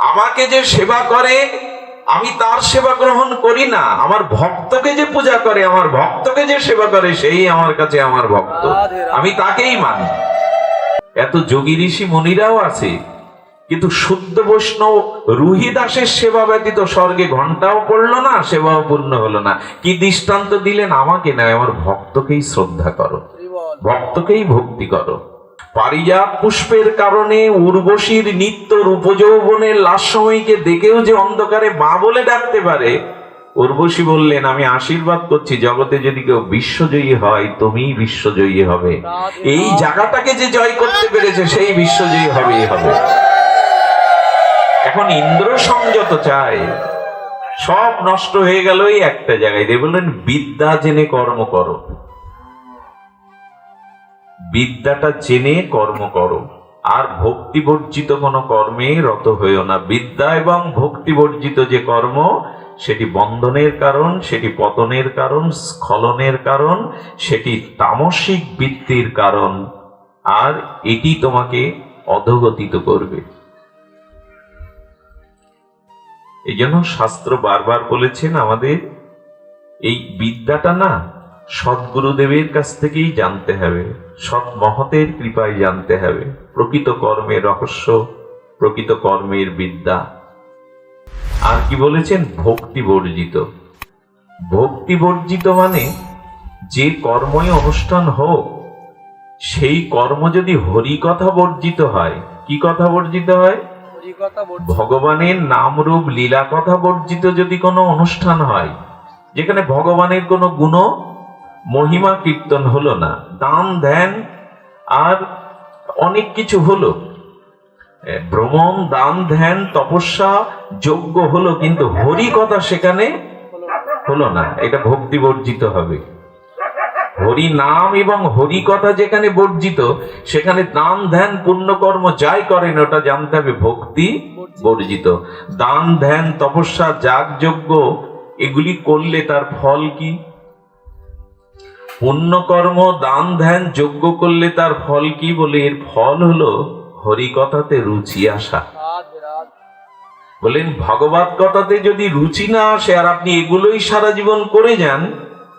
আমাকে যে সেবা করে আমি তার সেবা গ্রহণ করি না, আমার ভক্তকে যে পূজা করে, আমার ভক্তকে যে সেবা করে সেই আমার কাছে আমার ভক্ত, আমি তাকেই মানি। এত যোগী ঋষি মুনিরাও আছে, কিন্তু শুদ্ধ বৈষ্ণব রুহি দাসের সেবা ব্যতীত স্বর্গে ঘন্টাও পড়লো না, সেবাও পূর্ণ হলো না। কি দৃষ্টান্ত দিলেন? আমাকে নয়, আমার ভক্তকেই শ্রদ্ধা করো, ভক্তকেই ভক্তি করো। পারিজাত পুষ্পের কারণে উর্বশীর নিত্য রূপযৌবনের লাস্যময়ীকে দেখেও যে অন্ধকারে মা বলে ডাকতে পারে, উর্বশী বললেন আমি আশীর্বাদ করছি, জগতে যদি কেউ বিশ্বজয়ী হয় তুমিই বিশ্বজয়ী হবে। এই জায়গাটাকে যে জয় করতে পেরেছে সেই বিশ্বজয়ী হবেই হবে। এখন ইন্দ্র সংযত চায়, সব নষ্ট হয়ে গেল এই একটা জায়গায়। দিয়ে বললেন বিদ্যা জেনে কর্ম করো, বিদ্যাটা জেনে কর্ম করো, আর ভক্তি বর্জিত কোনো কর্মে রত হইও না। বিদ্যা এবং ভক্তি বর্জিত যে কর্ম, সেটি বন্ধনের কারণ, সেটি পতনের কারণ, স্খলনের কারণ, সেটি তামসিক বৃত্তির কারণ, আর এটি তোমাকে অধোগতিত করবে। এই জন্য শাস্ত্র বারবার বলেছেন আমাদের এই বিদ্যাটা না সদ্গুরুদেবের কাছ থেকেই জানতে হবে, সৎ মহতের কৃপায় জানতে হবে প্রকৃত কর্মের রহস্য, প্রকৃত কর্মের বিদ্যা। আর কি বলেছেন? ভক্তি বর্জিত। ভক্তি বর্জিত মানে যে কর্মই অনুষ্ঠান হোক, সেই কর্ম যদি হরি কথা বর্জিত হয়। কি কথা বর্জিত হয়? ভগবানের নাম রূপ লীলা কথা বর্জিত যদি কোনো অনুষ্ঠান হয়, যেখানে ভগবানের কোনো গুণ মহিমা কীর্তন হলো না, দান ধ্যান আর অনেক কিছু হলো, ভ্রমণ দান ধ্যান তপস্যা যজ্ঞ হলো, কিন্তু হরি কথা সেখানে হলো না, এটা ভক্তি বর্জিত হবে। হরি নাম এবং হরি কথা যেখানে বর্জিত, সেখানে দান ধ্যান পুণ্যকর্ম যাই করেন ওটা জানতে হবে ভক্তি বর্জিত। দান ধ্যান তপস্যা যাগ যজ্ঞ এগুলি করলে তার ফল কি? পুণ্যকর্ম দান ধ্যান যজ্ঞ করলে তার ফল কি? বলে এর ফল হলো হরি কথাতে রুচি আসা। বলেন ভগবত কথাতে যদি রুচি না আসে আর আপনি এগুলোই সারা জীবন করে যান,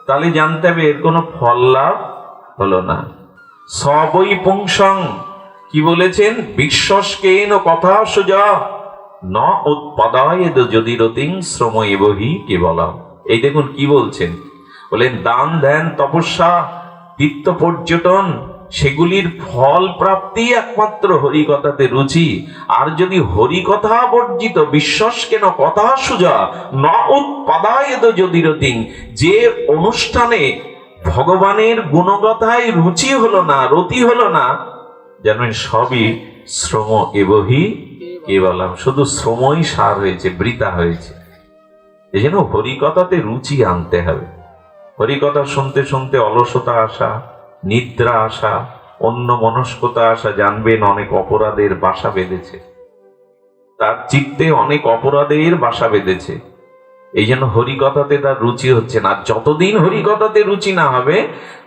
তাহলে জানতে হবে এর কোনো ফল লাভ হলো না। সবই পুংসং কি বলেছেন? বিশ্বাসকেন কথা সোজা ন উৎপাদায় যদি রতিং শ্রম এবহি কেবলম। এই দেখুন কি বলছেন, বলেন দান ধ্যান তপস্যা তীর্থ পর্যটন সেগুলির ফল প্রাপ্তি একমাত্র হরিকথাতে রুচি। আর যদি হরিকথা বর্জিত বিশ্বাস কেন কথা সুজা ন উৎপাদায় যদি রতিং, যে অনুষ্ঠানে ভগবানের গুণগথায় রুচি হলো না, রতি হলো না, জানেন সবই শ্রম এবহি কেবলম, শুধু শ্রমই সার হয়েছে, বৃথা হয়েছে। এই জন্য হরিকথাতে রুচি আনতে হবে। হরিকথা শুনতে শুনতে অলসতা আসা, নিদ্রা আসা, অন্য মনস্কতা আসা, জানবেন অনেক অপরাধের বাসা বেঁধেছে, তার চিত্তে অনেক অপরাধের বাসা বেঁধেছে। এই জন্য হরিকথাতে তার রুচি হচ্ছে না। যতদিন হরিকথাতে রুচি না হবে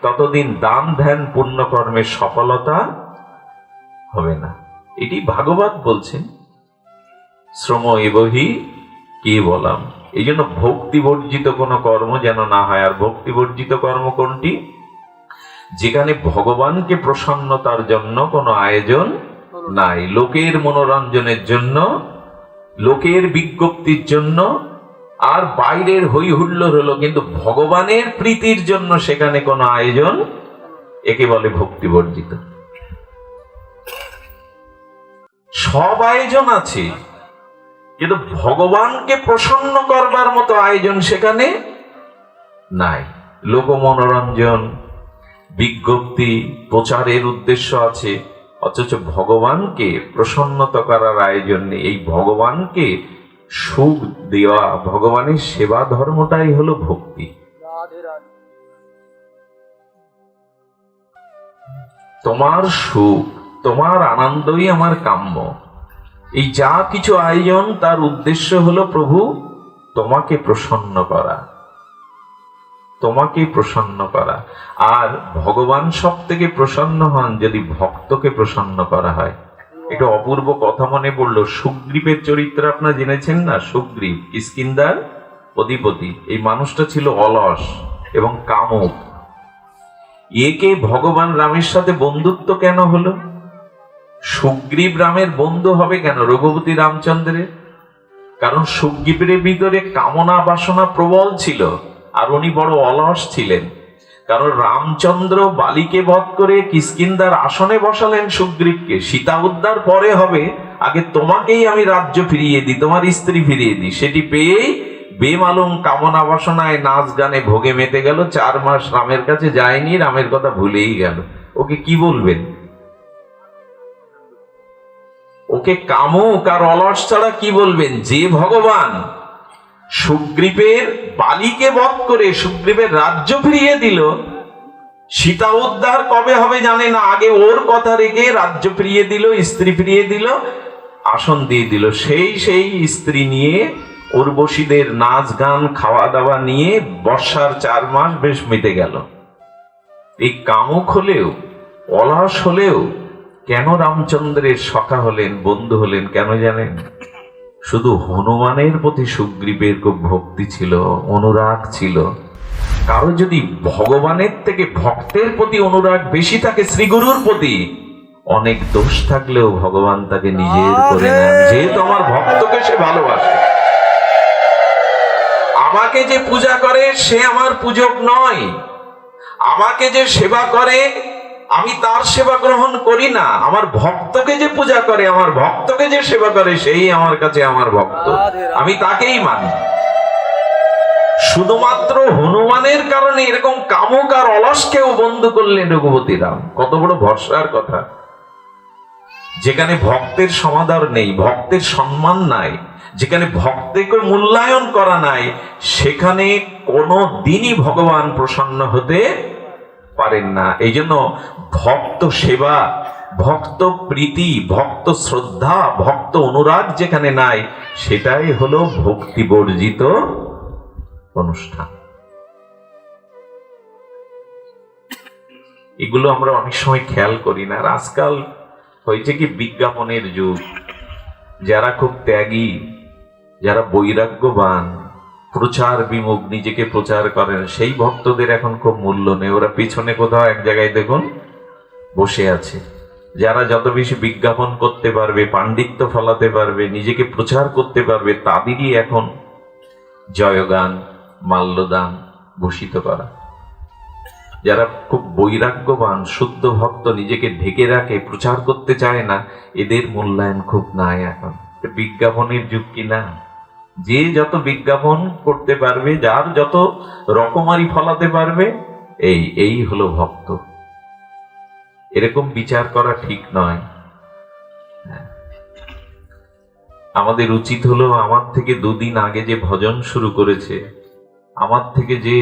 ততদিন দান ধ্যান পুণ্যকর্মের সফলতা হবে না। এটি ভাগবত বলছেন, শ্রম এবহি কে বলাম। এই জন্য ভক্তি বর্জিত কোনো কর্ম যেন না হয়। আর ভক্তি বর্জিত কর্ম কোনটি? যেখানে ভগবানকে প্রসন্নতার জন্য কোনো আয়োজন নাই, লোকের মনোরঞ্জনের জন্য, লোকের বিজ্ঞপ্তির জন্য, আর বাইরের হই হুল্লোড় হলো, কিন্তু ভগবানের প্রীতির জন্য সেখানে কোনো আয়োজন, একে বলে ভক্তি বর্জিত। সব আয়োজন আছে, কিন্তু ভগবানকে প্রসন্ন করবার মতো আয়োজন সেখানে নাই। লোক মনোরঞ্জন, বিজ্ঞপ্তি, প্রচারের উদ্দেশ্য আছে, অথচ ভগবানকে প্রসন্নতা করার আয়োজন নেই। এই ভগবানকে সুখ দেওয়া, ভগবানের সেবা ধর্মটাই হলো ভক্তি। তোমার সুখ, তোমার আনন্দই আমার কাম্য। এই যা কিছু আয়োজন তার উদ্দেশ্য হলো প্রভু তোমাকে প্রসন্ন করা, তোমাকে প্রসন্ন করা। আর ভগবান সব থেকে প্রসন্ন হন যদি ভক্তকে প্রসন্ন করা হয়। একটা অপূর্ব কথা মনে পড়লো, সুগ্রীবের চরিত্র আপনারা জেনেছেন না? সুগ্রীব কিষ্কিন্ধার অধিপতি, এই মানুষটা ছিল অলস এবং কামুক। একে ভগবান রামের সাথে বন্ধুত্ব কেন হলো? সুগ্রীব রামের বন্ধু হবে কেন রঘুপতি রামচন্দ্রের? কারণ সুগ্রীবের ভিতরে কামনা বাসনা প্রবল ছিল, আর উনি বড় অলস ছিলেন। কারণ রামচন্দ্র বালিকে বধ করে কিষ্কিন্ধার আসনে বসালেন সুগ্রীবকে। সীতা উদ্ধার পরে হবে, আগে তোমাকেই আমি রাজ্য ফিরিয়ে দিই, তোমার স্ত্রী ফিরিয়ে দিই। সেটি পেয়েই বেমালুম কামনা বাসনায় নাচ গানে ভোগে মেতে গেল। 4 মাস রামের কাছে যায়নি, রামের কথা ভুলেই গেল। ওকে কি বলবেন? ওকে কামুক আর অলস ছাড়া কি বলবেন? যে ভগবান সুগ্রীবের বালিকে বধ করে সুগ্রীবের রাজ্য ফিরিয়ে দিল, সীতা উদ্ধার কবে হবে জানে না, আগে ওর কথা রেখে রাজ্য ফিরিয়ে দিল, স্ত্রী ফিরিয়ে দিল, আসন দিয়ে দিল। সেই স্ত্রী নিয়ে উর্বশীদের নাচ গান খাওয়া দাওয়া নিয়ে বর্ষার 4 মাস বেশ মেতে গেল। এই কামুক হলেও অলস হলেও কেন রামচন্দ্রের সখা হলেন, বন্ধু হলেন কেন জানেন? শুধু হনুমানের প্রতি সুগ্রীবের খুব ভক্তি ছিল, অনুরাগ ছিল। কারো যদি ভগবানের থেকে ভক্তের প্রতি অনুরাগ বেশি থাকে, শ্রীগুরুর প্রতি, অনেক দোষ থাকলেও ভগবান তাকে নিজের করে নেন, যেহেতু আমার ভক্তকে সে ভালোবাসে। আমাকে যে পূজা করে সে আমার পূজক নয়, আমাকে যে সেবা করে আমি তার সেবা গ্রহণ করি না। আমার ভক্তকে যে পূজা করে, আমার ভক্তকে যে সেবা করে, সেই আমার কাছে আমার ভক্ত, আমি তাকেই মানি। শুধুমাত্র হনুমানের কারণে এরকম কামুক আর অলসকেও বন্ধু করলেন রঘুপতি রাম। কত বড় ভরসার কথা! যেখানে ভক্তের সমাদর নেই, ভক্তের সম্মান নাই, যেখানে ভক্তকে মূল্যায়ন করা নাই, সেখানে কোনো দিনই ভগবান প্রসন্ন হতে পারেন না। এই জন্য ভক্ত সেবা, ভক্ত প্রীতি, ভক্ত শ্রদ্ধা, ভক্ত অনুরাগ যেখানে নাই, সেটাই হলো ভক্তি বর্জিত অনুষ্ঠান। এগুলো আমরা অনেক সময় খেয়াল করি না। আর আজকাল হয়েছে কি, বিজ্ঞাপনের যুগ। যারা খুব ত্যাগী, যারা বৈরাগ্যবান, প্রচার বিমুখ, নিজেকে প্রচার করেন, সেই ভক্তদের এখন খুব মূল্য নেই। ওরা পিছনে কোথাও এক জায়গায় দেখুন বসে আছে। যারা যত বেশি বিজ্ঞাপন করতে পারবে, পাণ্ডিত্য ফলাতে পারবে, নিজেকে প্রচার করতে পারবে, তাদেরই এখন জয়গান, মাল্যদান, ভূষিত করা। যারা খুব বৈরাগ্যবান, শুদ্ধ ভক্ত, নিজেকে ঢেকে রাখে, প্রচার করতে চায় না, এদের মূল্যায়ন খুব নাই এখন। বিজ্ঞাপনের যুগ কি না? যে যত বিজ্ঞাপন করতে পারবে, যার যত রকমারি ফলাতে পারবে, এই হলো ভক্ত। এরকম বিচার করা ঠিক নয়। আমাদের উচিত হলো, আমার থেকে 2 দিন আগে যে ভজন শুরু করেছে, আমার থেকে যে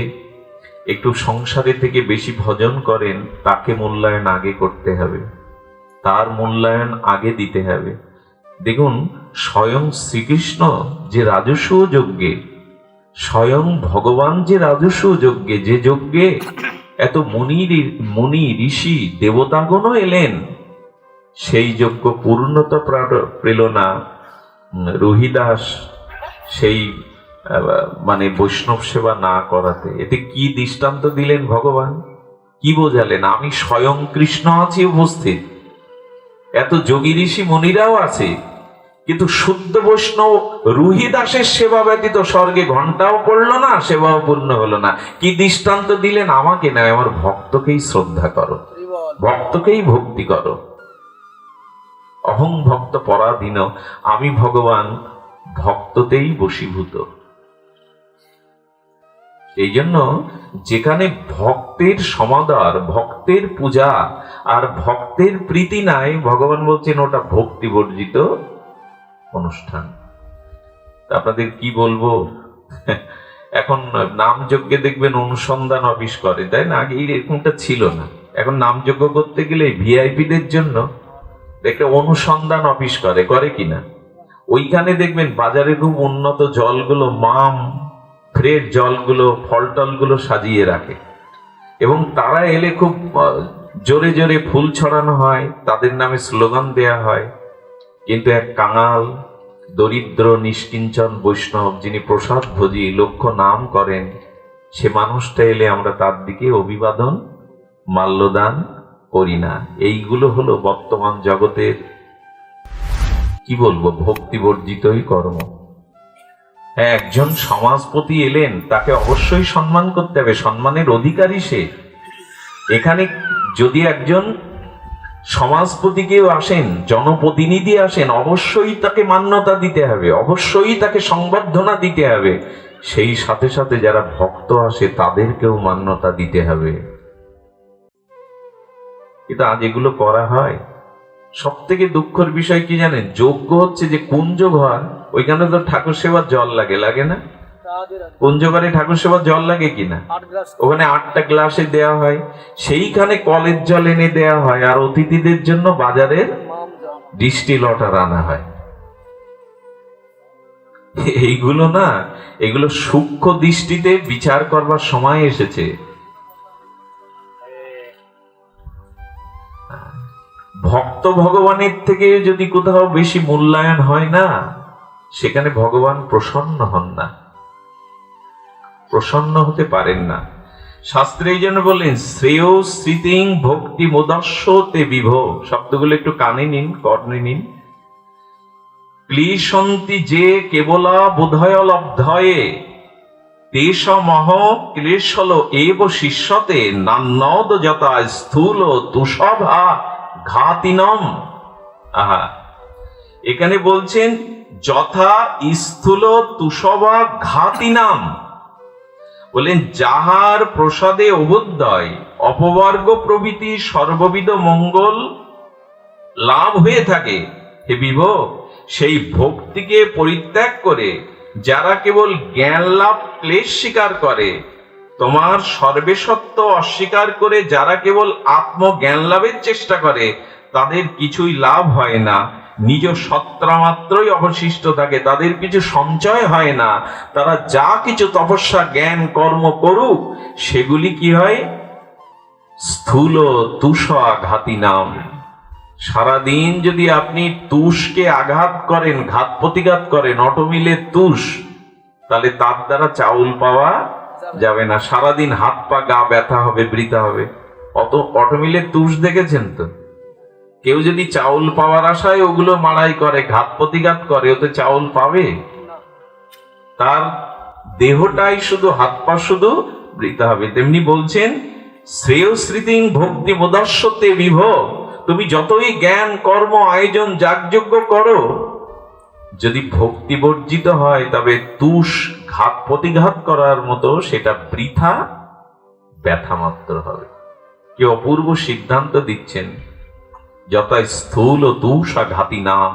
একটু সংসারে থেকে বেশি ভজন করেন, তাকে মূল্যায়ন আগে করতে হবে, তার মূল্যায়ন আগে দিতে হবে। দেখুন, স্বয়ং শ্রীকৃষ্ণ যে রাজস্ব যজ্ঞে, স্বয়ং ভগবান যে রাজস্ব যজ্ঞে, যে যজ্ঞে এত মুনি ঋষি দেবতাগণও এলেন, সেই যজ্ঞ পূর্ণতা পেল না রহিদাস সেই বৈষ্ণব সেবা না করাতে। এতে কি দৃষ্টান্ত দিলেন ভগবান? কি বোঝালেন? আমি স্বয়ং কৃষ্ণ আছি উপস্থিত, এত যোগী ঋষি মুনিরাও আছে, কিন্তু শুদ্ধ বৈষ্ণব রুহিদাসের সেবা ব্যতীত স্বর্গে ঘন্টাও পড়লো না, সেবাও পূর্ণ হলো না। কি দৃষ্টান্ত দিলেন? আমাকে নয়, আমার ভক্তকেই শ্রদ্ধা করো, ভক্তকেই ভক্তি করো। অহং ভক্ত পরাধীন, আমি ভগবান ভক্ততেই বশীভূত। এই জন্য যেখানে ভক্তের সমাদর, ভক্তের পূজা আর ভক্তের প্রীতি নাই, ভগবান বলছেন ওটা ভক্তি বর্জিত অনুষ্ঠান। আপনাদের কি বলবো, এখন নামযজ্ঞে দেখবেন অনুসন্ধান অফিস করে, তাই না? আগে এরকমটা ছিল না। এখন নামযজ্ঞ করতে গেলে ভিআইপিদের জন্য একটা অনুসন্ধান অফিস করে কিনা। ওইখানে দেখবেন বাজারে খুব উন্নত জলগুলো, মাম ফ্রেশ জলগুলো, ফলটলগুলো সাজিয়ে রাখে, এবং তারা এলে খুব জোরে জোরে ফুল ছড়ানো হয়, তাদের নামে স্লোগান দেয়া হয়, কিন্তু এক কাঙাল দরিদ্র নিষ্কিঞ্চন বৈষ্ণব, যিনি প্রসাদ ভোজী, লক্ষ্য নাম করেন, সে মানুষটা এলে আমরা তার দিকে অভিবাদন মাল্যদান করি না। এইগুলো হলো বর্তমান জগতের কি বলবো, ভক্তিবর্জিতই কর্ম। একজন সমাজপতি এলেন, তাকে অবশ্যই সম্মান করতে হবে, সম্মানের অধিকারী সে। এখানে যদি একজন সমাজপতি কেউ আসেন, জনপ্রতিনিধি আসেন, অবশ্যই তাকে মান্যতা দিতে হবে, অবশ্যই তাকে সংবর্ধনা দিতে হবে। সেই সাথে সাথে যারা ভক্ত আসে তাদেরকেও মান্যতা দিতে হবে। কিন্তু আজ এগুলো করা হয়। সব থেকে দুঃখের বিষয় কি জানেন, যোগ্য হচ্ছে যে কুঞ্জ ঘর, ওইখানে তো ঠাকুর সেবার জল লাগে, লাগে না? কুঞ্জ ঘরে ঠাকুর সেবার জল লাগে কিনা? ওখানে 8টা গ্লাসে দেয়া হয়, সেইখানে কলের জল এনে দেয়া হয়, আর অতিথিদের জন্য বাজারের ডিস্টিল ওয়াটার আনা হয়। এইগুলো না, এগুলো সূক্ষ্ম দৃষ্টিতে বিচার করবার সময় এসেছে। ভক্ত ভগবানের থেকে যদি কোথাও বেশি মূল্যায়ন হয় না, সেখানে ভগবান প্রসন্ন হন না, প্রসন্ন হতে পারেন না। শাস্ত্রে এই জন্য বললেন শ্রেয় স্মৃতিং ভক্তি মোদস্য তে বিভো। শব্দগুলো একটু কানে নিন, কর্ণে নিন। ক্লেশন্তি যে কেবলা বোধয় লব্ধয়ে তেষমহ ক্লেশল এব শিষ্যতে নান্নদ যথা স্থূল তুষভা ঘাতিনম। আহা, এখানে বলছেন যথা স্থূল তুষভা ঘাতিনাম। বলেন যাহার প্রসাদে অবুদ্ধয় অপবর্গ প্রভৃতি সর্ববিধ মঙ্গল লাভ হয়ে থাকে, হে বিভো, সেই ভক্তিকে পরিত্যাগ করে যারা কেবল জ্ঞান লাভ ক্লেশ স্বীকার করে, তোমার সর্বেসত্ব অস্বীকার করে যারা কেবল আত্মজ্ঞান লাভের চেষ্টা করে, তাদের কিছুই লাভ হয় না, নিজ সত্তা মাত্রই অবশিষ্ট থাকে, তাদের কিছু সঞ্চয় হয় না। তারা যা কিছু তপস্যা জ্ঞান কর্ম করুক, সেগুলি কি হয়? স্থূল তুষাঘাতী নাম। সারাদিন যদি আপনি তুষকে আঘাত করেন, ঘাত প্রতিঘাত করেন, অটোমিলে তুষ, তাহলে তার দ্বারা চাউল পাওয়া যাবে না। সারাদিন হাত পা গা ব্যথা হবে, বৃথা হবে। অটোমিলে তুষ দেখেছেন তো? কেউ যদি চাউল পাওয়ার আশায় ওগুলো মাড়াই করে, ঘাত প্রতিঘাত করে, ওতে চাউল পাবে? তার দেহটাই শুধু, হাত পা শুধু বৃথা হবে। তেমনি বলছেন শ্রেয় স্মৃতিং ভক্তি মোদস্যতে বিভ। তুমি যতই জ্ঞান কর্ম আয়োজন যাগযজ্ঞ করো, যদি ভক্তি বর্জিত হয়, তবে তুষ ঘাত প্রতিঘাত করার মতো সেটা বৃথা ব্যথা মাত্র হবে। কি অপূর্ব সিদ্ধান্ত দিচ্ছেন! যথা স্থূল তুষ আঘাতী নাম।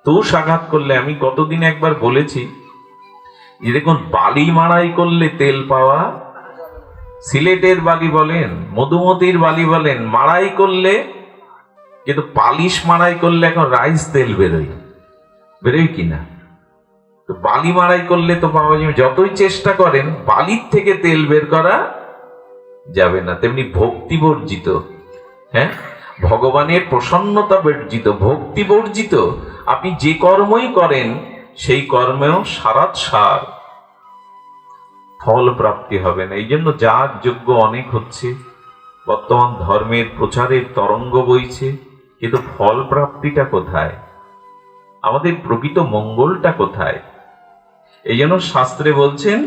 তুষ আঘাত করলে, আমি কতদিন একবার বলেছি যে দেখুন, বালি মাড়াই করলে তেল পাওয়া, সিলেটের বালি বলেন, মধুমতির বালি বলেন, মাড়াই করলে, কিন্তু পালিশ মাড়াই করলে এখন রাইস তেল বেরোয়, বেরোয় কিনা? তো বালি মাড়াই করলে তো পাওয়া যাবে, যতই চেষ্টা করেন বালির থেকে তেল বের করা যাবে না। তেমনি ভক্তি বর্জিত, হ্যাঁ, ভগবানের প্রসন্নতা বর্জিত, ভক্তি বর্জিত আপনি যে কর্মই করেন, সেই কর্মেও সারাৎসার ফল প্রাপ্তি হবে না। এই জন্য যাগ যজ্ঞ অনেক হচ্ছে, বর্তমান ধর্মের প্রচারের তরঙ্গ বইছে, কিন্তু ফল প্রাপ্তিটা কোথায়? আমাদের প্রকৃত মঙ্গলটা কোথায়? এই জন্য শাস্ত্রে বলছেন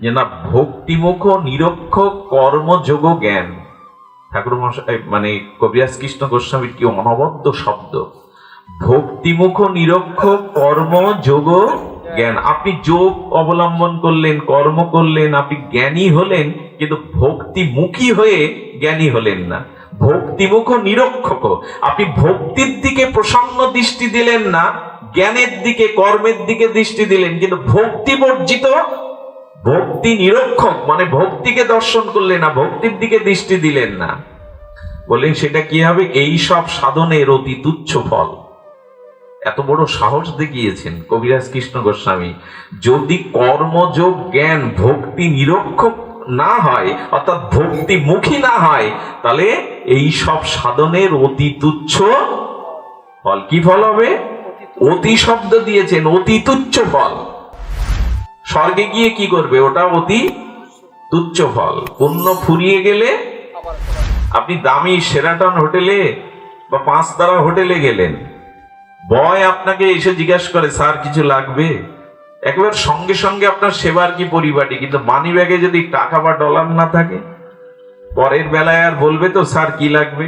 যে না, ভক্তিমুখ নিরক্ষক কর্মযোগ জ্ঞান। ঠাকুর মশাই মানে কবিরাজ কৃষ্ণ গোস্বামীর কি অনবদ্য শব্দ! ভক্তিমুখ নিরক্ষক কর্মযোগ জ্ঞান। আপনি যোগ অবলম্বন করলেন, কর্ম করলেন, আপনি জ্ঞানী হলেন, কিন্তু ভক্তিমুখী হয়ে জ্ঞানী হলেন না। ভক্তিমুখ নিরক্ষক, আপনি ভক্তির দিকে প্রসন্ন দৃষ্টি দিলেন না, জ্ঞানের দিকে কর্মের দিকে দৃষ্টি দিলেন, কিন্তু ভক্তি বর্জিত, ভক্তি নিরক্ষক মানে ভক্তিকে দর্শন করলেন না, ভক্তির দিকে দৃষ্টি দিলেন না। বললেন সেটা কি হবে? এই সব সাধনের অতি তুচ্ছ ফল। এত বড় সাহস দেখিয়েছেন কবিরাজ কৃষ্ণ গোস্বামী। যদি কর্মযোগ জ্ঞান ভক্তি নিরক্ষক না হয়, অর্থাৎ ভক্তিমুখী না হয়, তাহলে এই সব সাধনের অতি তুচ্ছ ফল কি ফল হবে? অতি শব্দ দিয়েছেন, অতি তুচ্ছ ফল। স্বর্গে গিয়ে কি করবে? ওটা অতি তুচ্ছ ফল। পুণ্য ফুরিয়ে গেলে আপনি দামি শেরাটন হোটেলে বা 5 তারা হোটেলে গেলেন, বয় আপনাকে এসে জিজ্ঞাসা করে স্যার কিছু লাগবে, একবার সঙ্গে সঙ্গে আপনার সেবার কি পরিপাটি, কিন্তু মানি ব্যাগে যদি টাকা বা ডলার না থাকে, পরের বেলায় আর বলবে তো স্যার কি লাগবে?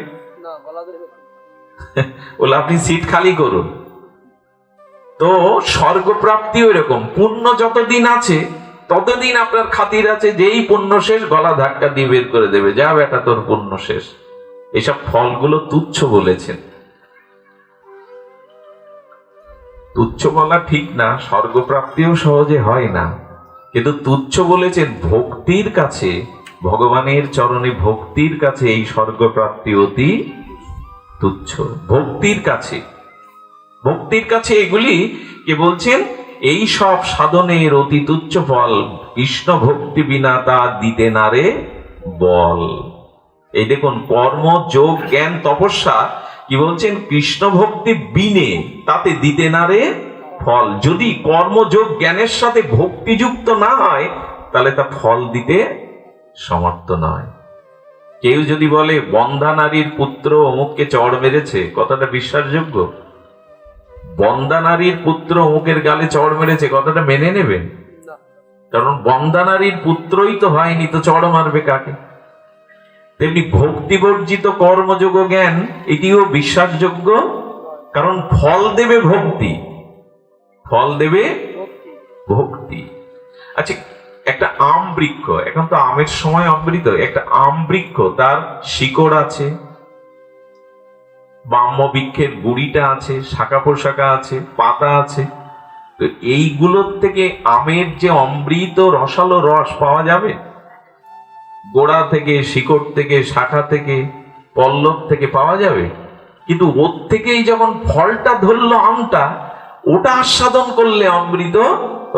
বলে আপনি সিট খালি করুন। তো স্বর্গপ্রাপ্তি ওই রকম, পুণ্য যতদিন আছে ততদিন আপনার খাতির আছে, যেই পুণ্য শেষ গলা ধাক্কা দিয়ে বের করে দেবে, যা বেটা তোর পুণ্য শেষ। এসব ফলগুলো তুচ্ছ বলেছেন। তুচ্ছ বলা ঠিক না, স্বর্গপ্রাপ্তিও সহজে হয় না, কিন্তু তুচ্ছ বলেছেন ভক্তির কাছে, ভগবানের চরণে ভক্তির কাছে এই স্বর্গপ্রাপ্তি অতি তুচ্ছ। ভক্তির কাছে, ভক্তির কাছে এগুলি কে বলছেন? এই সব সাধনের অতি তুচ্ছ ফল, কৃষ্ণ ভক্তি বিনা তা দিতে নারে বল। এই দেখুন, কর্ম যোগ জ্ঞান তপস্যা কি বলছেন? কৃষ্ণ ভক্তি বিনে তাতে দিতে নারে ফল। যদি কর্মযোগ জ্ঞানের সাথে ভক্তিযুক্ত না হয় তাহলে তা ফল দিতে সমর্থ নয়। কেউ যদি বলে বন্ধা নারীর পুত্র অমুককে চড় মেরেছে, কথাটা বিশ্বাসযোগ্য? বন্দা নারীর পুত্র অমুকের গালে চড় মেরেছে, কথাটা মেনে নেবেন? কারণ বন্দা নারীর পুত্রই তো হয়নি, তো চড় মারবে কাকে? তেমনি ভক্তিবর্জিত কর্মযোগ জ্ঞান এটিও বিশ্বাসযোগ্য, কারণ ফল দেবে ভক্তি, ফল দেবে ভক্তি। আচ্ছা, একটা আম বৃক্ষ, এখন তো আমের সময় অমৃত, একটা আম বৃক্ষ, তার শিকড় আছে, ব্রাহ্ম বৃক্ষের গুড়িটা আছে, শাখা প্রশাখা আছে, পাতা আছে, তো এইগুলোর থেকে আমের যে অমৃত রসালো রস পাওয়া যাবে? গোড়া থেকে, শিকড় থেকে, শাখা থেকে, পল্লব থেকে পাওয়া যাবে? কিন্তু ওর থেকেই যখন ফলটা ধরলো আমটা, ওটা আস্বাদন করলে অমৃত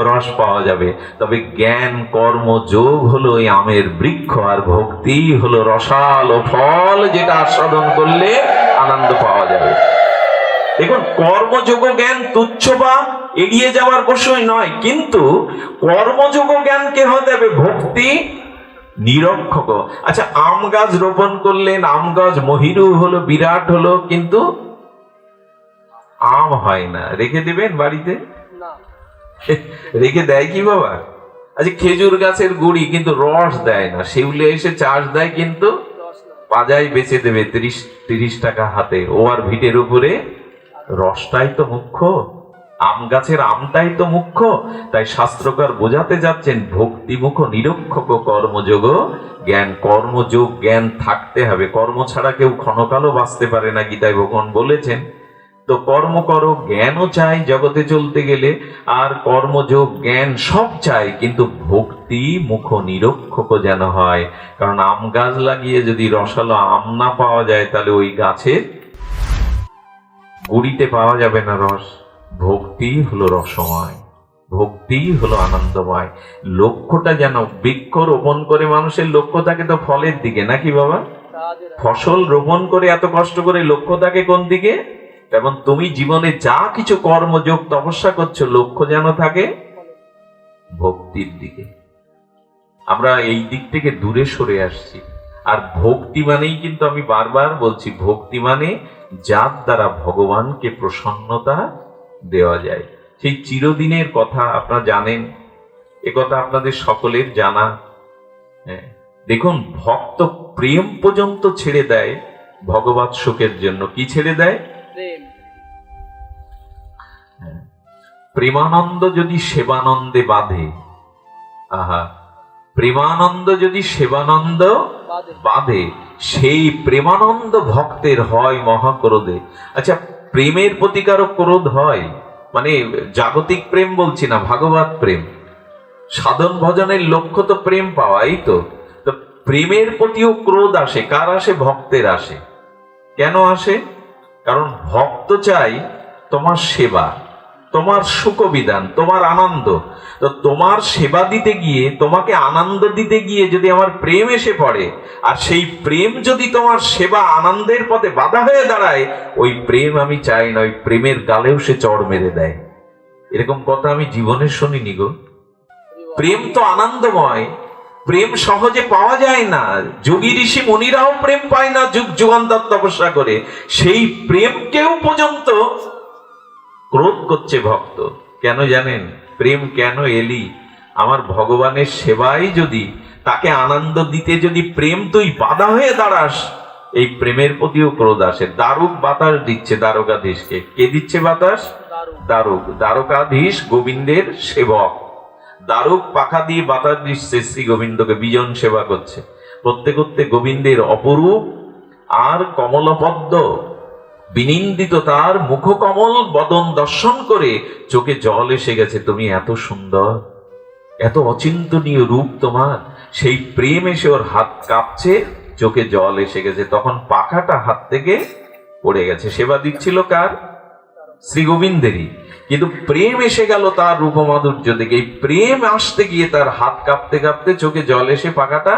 রস পাওয়া যাবে। তবে জ্ঞান কর্ম যোগ হলো এই আমের বৃক্ষ, আর ভক্তি হলো রসালো ফল, যেটা আস্বাদন করলে আনন্দ পাওয়া যাবে। দেখুন, কর্মযোগ জ্ঞান তুচ্ছ বা এড়িয়ে যাওয়ার বিষয় নয়, কিন্তু কর্মযোগ জ্ঞানকে হতে হবে ভক্তি নিরক্ষক। আচ্ছা, আম গাছ রোপণ করলেন, আম গাছ মহিরু হলো, বিরাট হলো, কিন্তু আম হয় না, রেখে দেবেন বাড়িতে? রেখে দেয় কি বাবা? আচ্ছা, খেজুর গাছের গুড়ি কিন্তু রস দেয় না, সেগুলো এসে চাষ দেয়, কিন্তু পাজায় বেচে দেবে 30 টাকা হাতে, ও আর ভিটের উপরে। রসটাই তো মুখ্য, আম গাছের আমটাই তো মুখ্য। তাই শাস্ত্রকার বোঝাতে যাচ্ছেন ভক্তিমুখ নিরক্ষক কর্মযোগ জ্ঞান। কর্মযোগ জ্ঞান থাকতে হবে, কর্ম ছাড়া কেউ ক্ষণকালও বাঁচতে পারে না, গীতায় ভগবান বলেছেন। তো কর্ম করো, জ্ঞানও চাই জগতে চলতে গেলে, আর কর্মযোগ জ্ঞান সব চাই, কিন্তু ভক্তি মুখ নিরক্ষক যেন হয়। কারণ আম গাছ লাগিয়ে যদি রসালো আম না পাওয়া যায়, তাহলে ওই গাছের গুড়িতে পাওয়া যাবে না রস। ভক্তি হলো রসময়, ভক্তি হলো আনন্দময়। লক্ষ্যটা যেন, বৃক্ষ রোপণ করে মানুষের লক্ষ্য থাকে তো ফলের দিকে, নাকি বাবা? ফসল রোপণ করে এত কষ্ট করে, লক্ষ্য থাকে কোন দিকে? তেমন তুমি জীবনে যা কিছু কর্মযোগ তপস্যা করছো, লক্ষ্য যেন থাকে ভক্তির দিকে। আমরা এই দিক থেকে দূরে সরে আসছি। আর ভক্তি মানেই কিন্তু, আমি বারবার বলছি, ভক্তি মানে যার দ্বারা ভগবানকে প্রসন্নতা দেওয়া যায়। সেই চিরদিনের কথা আপনারা জানেন, এ কথা আপনাদের সকলের জানা। দেখুন, ভক্ত প্রেম পর্যন্ত ছেড়ে দেয় ভগবৎ সুখের জন্য। কি ছেড়ে দেয়? প্রেমানন্দ যদি সেবানন্দে বাঁধে, আহা, প্রেমানন্দ যদি সেবানন্দ বাঁধে, সেই প্রেমানন্দ ভক্তের হয় মহাক্রোধে। আচ্ছা, প্রেমের প্রতি কারো ক্রোধ হয়? মানে জাগতিক প্রেম বলছি না, ভাগবত প্রেম। সাধন ভজনের লক্ষ্য তো প্রেম পাওয়াই, তো প্রেমের প্রতিও ক্রোধ আসে। কার আসে? ভক্তের আসে। কেন আসে? কারণ ভক্ত চাই তোমার সেবা, তোমার সুখবিধান, তোমার আনন্দ। তো তোমার সেবা দিতে গিয়ে, তোমাকে আনন্দ দিতে গিয়ে যদি আমার প্রেম এসে পড়ে, আর সেই প্রেম যদি তোমার সেবা আনন্দের পথে বাধা হয়ে দাঁড়ায়, ওই প্রেম আমি চাই না, ওই প্রেমের গালেও সে চড় মেরে দেয়। এরকম কথা আমি জীবনে শুনিনি গো। প্রেম তো আনন্দময়, প্রেম সহজে পাওয়া যায় না। যোগী ঋষি মুনিরাও প্রেম পায় না যুগ যুগান্তর তপস্যা করে। সেই প্রেমকেও পর্যন্ত ক্রোধ করছে ভক্ত। কেন জানেন? প্রেম কেন এলি? আমার ভগবানের সেবায় যদি, তাকে আনন্দ দিতে যদি প্রেম তুই বাধা হয়ে দাঁড়াস, এই প্রেমের প্রতিও ক্রোধ আসে। দারুক বাতাস দিচ্ছে দ্বারকাধীশকে। কে দিচ্ছে বাতাস? দারুক। দ্বারকাধীশ গোবিন্দের সেবক। দারুক পাখা দিয়ে বাতাস দিচ্ছে শ্রী গোবিন্দকে, বিজন সেবা করছে। করতে করতে গোবিন্দের অপরূপ আর কমলপদ্ম বিনিন্দিত তার মুখকমল বদন দর্শন করে চোখে জল এসে গেছে। তুমি এত সুন্দর, এত অচিন্তনীয় রূপ তোমার। সেই প্রেম এসে ওর হাত কাঁপছে, চোখে জল এসে গেছে। তখন পাখাটা হাত থেকে পড়ে গেছে। সেবা দিচ্ছিল কার? শ্রী গোবিন্দেরই। কিন্তু প্রেম এসে গেল তার রূপমাধুর্য দেখে। এই প্রেম আসতে গিয়ে তার হাত কাঁপতে কাঁপতে চোখে জল এসে পাখাটা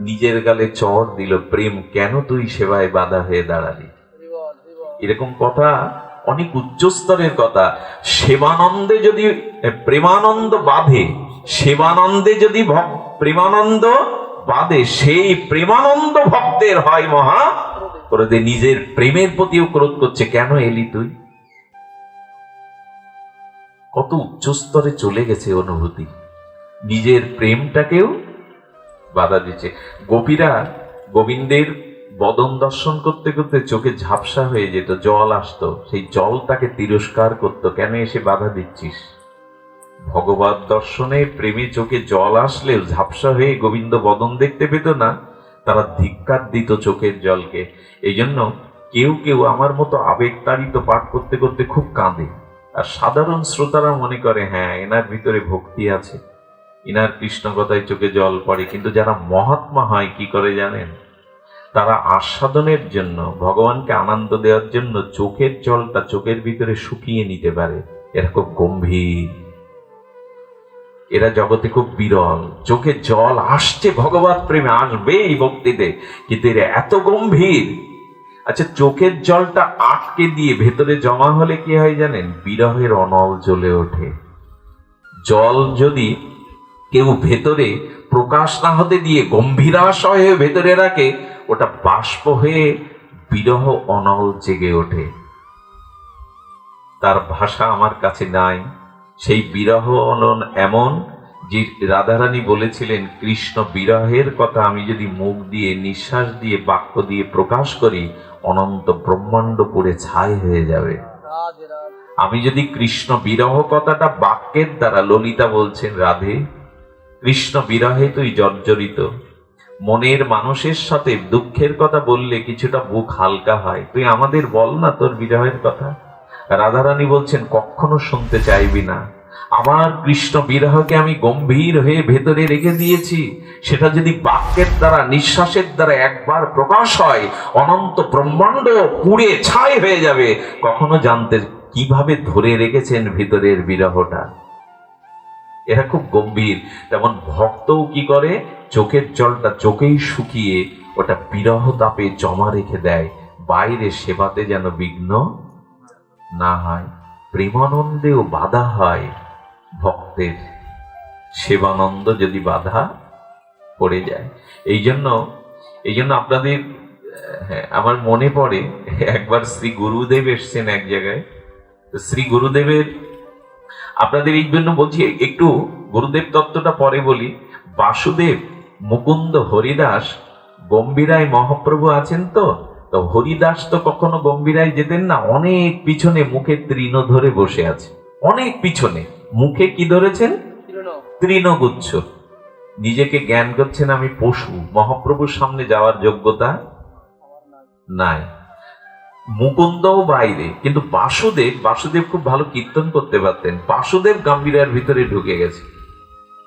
নিজের গালে চড় দিল। প্রেম কেন তুই সেবায় বাধা হয়ে দাঁড়ালি? এরকম কথা অনেক উচ্চ স্তরের কথা। সেবানন্দে যদি প্রেমানন্দ বাঁধে, সেবানন্দে যদি প্রেমানন্দ বাঁধে, সেই প্রেমানন্দ ভক্তের হয় মহা ক্রোধে। নিজের প্রেমের প্রতিও ক্রোধ করছে। কেন এলি তুই? কত উচ্চ স্তরে চলে গেছে অনুভূতি। নিজের প্রেমটাকেও বাধা দিচ্ছে। গোপীরা গোবিন্দের বদন দর্শন করতে করতে চোখে ঝাপসা হয়ে যেত, জল আসতো, সেই জলটাকে তিরস্কার করত। কেন এসে বাধা দিচ্ছিস? ভগবত দর্শনে প্রেমে চোখে জল আসলেও ঝাপসা হয়ে গোবিন্দ বদন দেখতে পেত না, তারা ধিক্কার দিত চোখের জলকে। এই জন্য কেউ কেউ আমার মতো আবেগতাড়িত পাঠ করতে করতে খুব কাঁদে। আর সাধারণ শ্রোতারা মনে করে হ্যাঁ, এনার ভিতরে ভক্তি আছে, ইনার কৃষ্ণ কথায় চোখে জল পড়ে। কিন্তু যারা মহাত্মা হয় কি করে জানেন? তারা আস্বাদনের জন্য, ভগবানকে আনন্দ দেওয়ার জন্য চোখের জলটা চোখের ভিতরে শুকিয়ে নিতে পারে। এরা খুব গম্ভীর, এরা জগতে খুব বিরল। চোখে জল আসছে ভগবত প্রেমে, আসবে এই ভক্তিতে, কিন্তু এরা এত গম্ভীর। আচ্ছা, চোখের জলটা আটকে দিয়ে ভেতরে জমা হলে কি হয় জানেন? বিরহের অনল জ্বলে ওঠে। জল যদি কেউ ভেতরে প্রকাশ না হতে দিয়ে গম্ভীরাশয় হয়ে ভেতরে রাখে, ওটা বাষ্প হয়ে বিরহ অনল জেগে ওঠে। তার ভাষা আমার কাছে নাই। সেই বিরহ অনল এমন যে রাধারানী বলেছিলেন, কৃষ্ণ বিরহের কথা আমি যদি মুখ দিয়ে, নিঃশ্বাস দিয়ে, বাক্য দিয়ে প্রকাশ করি, অনন্ত ব্রহ্মাণ্ড পুড়ে ছাই হয়ে যাবে। আমি যদি কৃষ্ণ বিরহ কথাটা বাক্যের দ্বারা, ললিতা বলছেন রাধে কৃষ্ণ বিরহে তুই জর্জরিত, মনের মানুষের সাথে দুঃখের কথা বললে কিছুটা বুক হালকা হয়, তুই আমাদের বল না তোর বিরহের কথা। রাধারানী বলছেন কখনো শুনতে চাইবি না। আমার কৃষ্ণ বিরহকে আমি গম্ভীর হয়ে ভেতরে রেখে দিয়েছি, সেটা যদি বাক্যের দ্বারা, নিঃশ্বাসের দ্বারা একবার প্রকাশ হয়, অনন্ত ব্রহ্মাণ্ড পুড়ে ছাই হয়ে যাবে। কখনো জানতে কিভাবে ধরে রেখেছেন ভিতরের বিরহটা। এরা খুব গম্ভীর। তেমন ভক্তও কি করে? চোখের জলটা চোখেই শুকিয়ে ওটা বিরহ তাপে জমা রেখে দেয়, বাইরে সেবাতে যেন বিঘ্ন না হয়। প্রেমানন্দেও বাধা হয় ভক্তের, সেবানন্দ যদি বাধা পড়ে যায়। এই জন্য আপনাদের, হ্যাঁ, আমার মনে পড়ে একবার শ্রী গুরুদেব এসছেন এক জায়গায়। শ্রী গুরুদেবের, আপনাদের এই জন্য বলছি, একটু গুরুদেব তত্ত্বটা পরে বলি। বাসুদেব, মুকুন্দ, হরিদাস, গম্ভীরায় মহাপ্রভু আছেন। তো হরিদাস তো কখনো গম্ভীরায় যেতেন না, অনেক পিছনে মুখে তৃণ ধরে বসে আছে, অনেক পিছনে। মুখে কি ধরেছেন? তৃণগুচ্ছ। নিজেকে জ্ঞান করছেন আমি পশু, মহাপ্রভুর সামনে যাওয়ার যোগ্যতা নাই। মুকুন্দও বাইরে, কিন্তু বাসুদেব খুব ভালো কীর্তন করতে পারতেন। বাসুদেব গাম্ভীর্যের ভিতরে ঢুকে গেছে।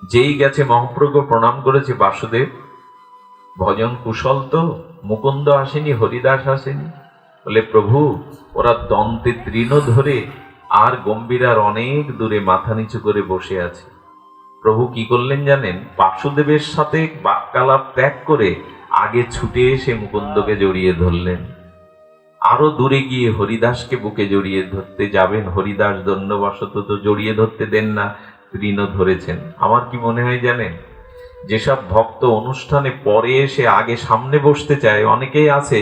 যেই গেছে মহাপ্রভু প্রণাম করেছে, বাসুদেব ভজন কুশল তো? মুকুন্দ আসেনি, হরিদাস আসেনি? বলে প্রভু, ওরা দন্তে তৃণ ধরে আর গম্ভীরার অনেক দূরে মাথা নিচু করে বসে আছে। প্রভু কি করলেন জানেন? বাসুদেবের সাথে বাক্যালাপ ত্যাগ করে আগে ছুটে এসে মুকুন্দকে জড়িয়ে ধরলেন। আরো দূরে গিয়ে হরিদাসকে বুকে জড়িয়ে ধরতে যাবেন, হরিদাস দণ্ডবশত তো জড়িয়ে ধরতে দেন না, তৃণও ধরেছেন। আমার কি মনে হয় জানেন, যেসব ভক্ত অনুষ্ঠানে পরে এসে আগে সামনে বসতে চায়, অনেকেই আছে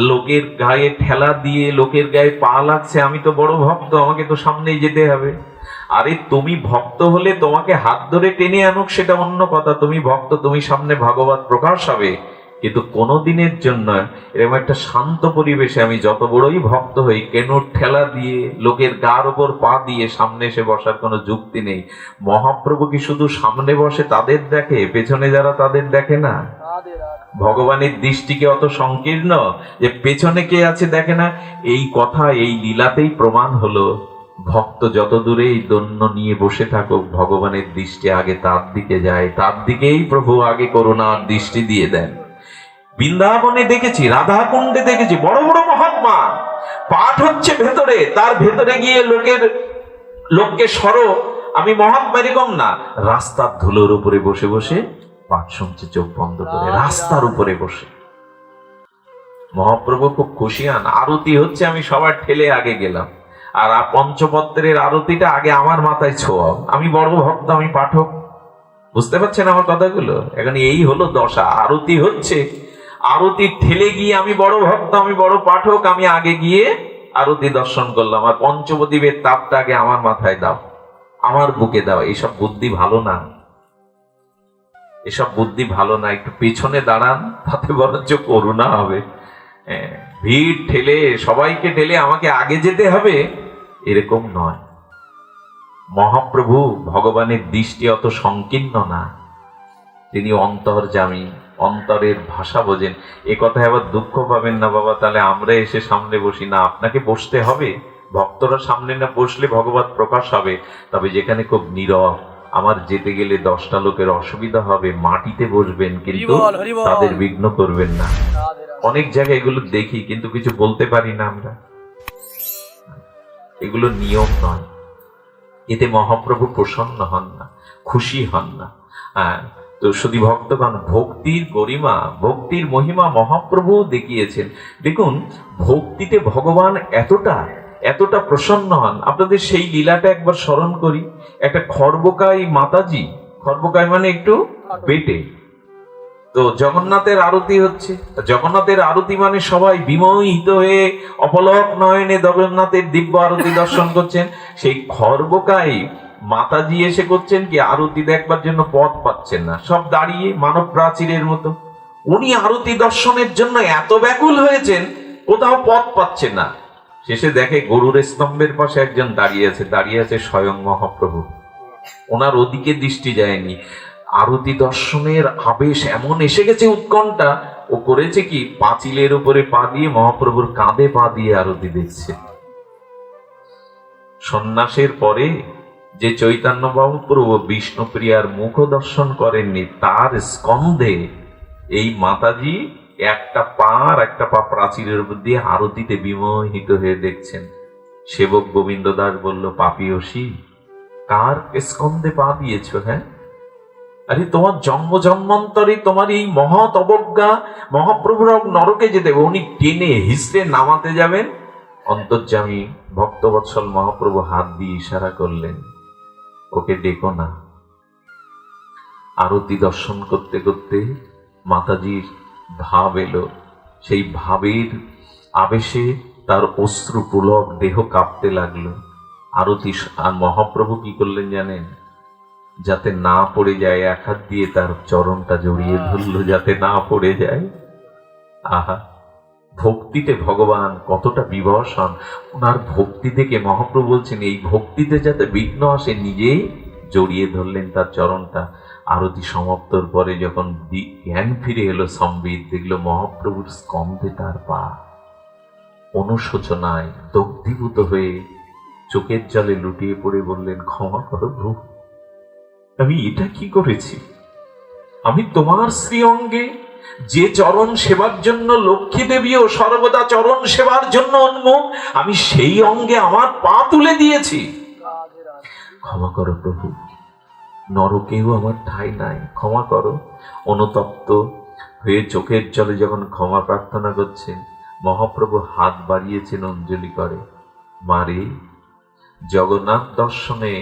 লোকের গায়ে ঠেলা দিয়ে লোকের গায়ে পা লাগছে, আমি তো বড় ভক্ত, আমাকে তো সামনেই যেতে হবে। আরে তুমি ভক্ত হলে তোমাকে হাত ধরে টেনে আনুক সেটা অন্য কথা, তুমি ভক্ত, তুমি সামনে ভাগবত প্রকাশ হবে। কিন্তু কোনোদিনের জন্য এরকম একটা শান্ত পরিবেশে আমি যত বড়ই ভক্ত হই, কেন ঠেলা দিয়ে লোকের গার ওপর পা দিয়ে সামনে এসে বসার কোনো যুক্তি নেই। মহাপ্রভু কি শুধু সামনে বসে তাদের দেখে, পেছনে যারা তাদের দেখে না? ভগবানের দৃষ্টিকে অত সংকীর্ণ যে পেছনে কে আছে দেখে না? এই কথা এই লীলাতেই প্রমাণ হলো। ভক্ত যত দূরে এই দন্য নিয়ে বসে থাকুক, ভগবানের দৃষ্টি আগে তার দিকে যায়, তার দিকেই প্রভু আগে করুণার দৃষ্টি দিয়ে দেন। বৃন্দাবনে দেখেছি, রাধাকুণ্ডে দেখেছি, বড় বড় মহাত্মা পাঠ হচ্ছে ভেতরে, তার ভেতরে গিয়ে লোককে সরো, আমি মহাত্মা এরকম না, রাস্তার ধুলোর উপরে বসে বসে পাঠ শুনছে চোখ বন্ধ করে, রাস্তার উপরে বসে। মহাপ্রভু খুব খুশি হন, আরতি হচ্ছে আমি সবার ঠেলে আগে গেলাম, আর পঞ্চপত্রের আরতিটা আগে আমার মাথায় ছোঁয়াও, আমি বড় ভক্ত, আমি পাঠক। বুঝতে পারছেন আমার কথাগুলো? এখন এই হলো দশা, আরতি হচ্ছে, আরতি ঠেলে গিয়ে আমি বড় ভক্ত, আমি বড় পাঠক, আমি আগে গিয়ে আরতি দর্শন করলাম, আর পঞ্চপ্রদীপের তাপটা আগে আমার মাথায় দাও, আমার বুকে দাও। এইসব বুদ্ধি ভালো না, এসব বুদ্ধি ভালো না। একটু পেছনে দাঁড়ান, তাতে বরঞ্চ করুণা হবে। ভিড় ঠেলে সবাইকে ঠেলে আমাকে আগে যেতে হবে, এরকম নয়। মহাপ্রভু ভগবানের দৃষ্টি অত সংকীর্ণ না, তিনি অন্তর্যামী, অন্তরের ভাষা বোঝেন। এ কথায় আবার দুঃখ পাবেন না বাবা, তাহলে আমরা এসে সামনে বসি না, আপনাকে বসতে হবে। ভক্তরা সামনে না বসলে ভগবত প্রকাশ হবে। তবে যেখানে খুব নীরব, আমার যেতে গেলে 10টা লোকের অসুবিধা হবে, মাটিতে বসবেন, কিন্তু তাদের বিঘ্ন করবেন না। অনেক জায়গায় এগুলো দেখি, কিন্তু কিছু বলতে পারি না আমরা, এগুলো নিয়ম নয়। এতে মহাপ্রভু প্রসন্ন হন না, খুশি হন না। তো শুধু ভক্তগণ, ভক্তির গরিমা, ভক্তির মহিমা মহাপ্রভু দেখিয়েছেন। দেখুন, ভক্তিতে ভগবান এতটা প্রসন্ন হন। আপনাদের সেই লীলাটা একবার স্মরণ করি। একটা খর্বকাই মাতাজি, খর্বকাই মানে একটু বেটে, তো জগন্নাথের আরতি হচ্ছে। জগন্নাথের আরতি মানে সবাই বিমোহিত হয়ে অপলক নয়নে জগন্নাথের দিব্য আরতি দর্শন করছেন। সেই খর্বকাই মাতাজি এসে করছেন কি, আরতি দেখবার জন্য পথ পাচ্ছেন না, সব দাঁড়িয়ে মানব প্রাচীরের মতো। উনি আরতি দর্শনের জন্য এত ব্যাকুল হয়েছেন, কোথাও পথ পাচ্ছেন না। শেষে দেখে গরুর স্তম্ভের পাশে একজন দাঁড়িয়ে আছে স্বয়ং মহাপ্রভু। ওনার ওদিকে দৃষ্টি যায়নি। আরতি দর্শনের আবেশ এমন এসে গেছে, উৎকণ্ঠা, ও করেছে কি, পাঁচিলের উপরে পা দিয়ে মহাপ্রভুর কাঁধে পা দিয়ে আরতি দেখছে। সন্ন্যাসের পরে যে চৈতন্য মহাপ্রভু বিষ্ণুপ্রিয়ার মুখ দর্শন করেননি, তার স্কন্ধে এই মাতাজি একটা পা প্রাচীরের উপর দিয়ে আরতিতে বিমোহিত হয়ে দেখছেন। সেবক গোবিন্দ দাস বলল, পাপিয়সী, কার স্কন্ধে পা দিয়েছ? হ্যাঁ, আরে তোমার জন্মান্তরে তোমার এই মহৎ অবজ্ঞা, মহাপ্রভুর নরকে যেতে হবে। উনি টেনে হিসড়ে নামাতে যাবেন, অন্তর্যামী ভক্তবৎসল মহাপ্রভু হাত দিয়ে ইশারা করলেন, ওকে ডেকো না। আরতি দর্শন করতে করতে মাতাজির ভাব এলো, সেই ভাবের আবেশে তার অশ্রু পুলক, দেহ কাঁপতে লাগলো। আরতি, আর মহাপ্রভু কি করলেন জানেন? যাতে না পড়ে যায়, এক হাত দিয়ে তার চরণটা জড়িয়ে ধরলো, যাতে না পড়ে যায়। আহা, ভক্তিতে ভগবান কতটা বিবশ হন। ওনার ভক্তি থেকে মহাপ্রভু বলছেন, এই ভক্তিতে যাতে বিঘ্ন আসে, নিজেই জড়িয়ে ধরলেন তার চরণটা। আরতি সমাপ্তর পরে যখন জ্ঞান ফিরে এলো, সম্বিত দেখলো মহাপ্রভুর স্কন্ধে তার পা। অনুশোচনায় দগ্ধীভূত হয়ে চোখের জলে লুটিয়ে পড়ে বললেন, ক্ষমা করো প্রভু, আমি এটা কি করেছি? আমি তোমার শ্রী অঙ্গে যে চরণ সেবার জন্য লক্ষ্মী দেবীও সর্বদা চরণ সেবার জন্য উন্মুখ, আমি সেই অঙ্গে আমার পা তুলে দিয়েছি। ক্ষমা করো প্রভু, নরকেও আমার ঠাঁই নাই, ক্ষমা করো। অনুতপ্ত হয়ে চোখের জলে যখন ক্ষমা প্রার্থনা করছেন, মহাপ্রভু হাত বাড়িয়েছেন অঞ্জলি করে, মারে জগন্নাথ দর্শনে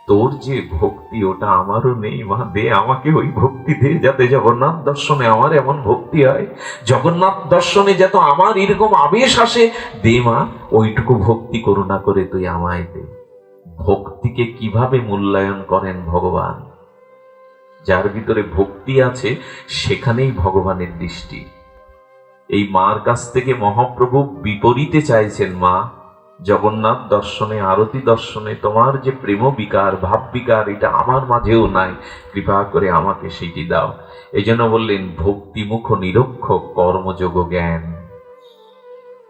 তোর যে ভক্তি ওটা আমারও নেই মা, দে আমাকে ওই ভক্তি দে, যাতে জগন্নাথ দর্শনে আমার এমন ভক্তি হয়, জগন্নাথ দর্শনে যাতে আমার এরকম আবেশ আসে, দে মা ওইটুকু ভক্তি করুণা করে তুই আমায় দে। ভক্তিকে কিভাবে মূল্যায়ন করেন ভগবান? যার ভিতরে ভক্তি আছে সেখানেই ভগবানের দৃষ্টি। এই মার কাছ থেকে মহাপ্রভু বিপরীতে চাইছেন, মা জগন্নাথ দর্শনে, আরতি দর্শনে তোমার যে প্রেম বিকার, ভাব বিকার, এটা আমার মাঝেও নাই, কৃপা করে আমাকে সেটি দাও। এই জন্য বললেন ভক্তিমুখ নিরক্ষক কর্মযোগ জ্ঞান।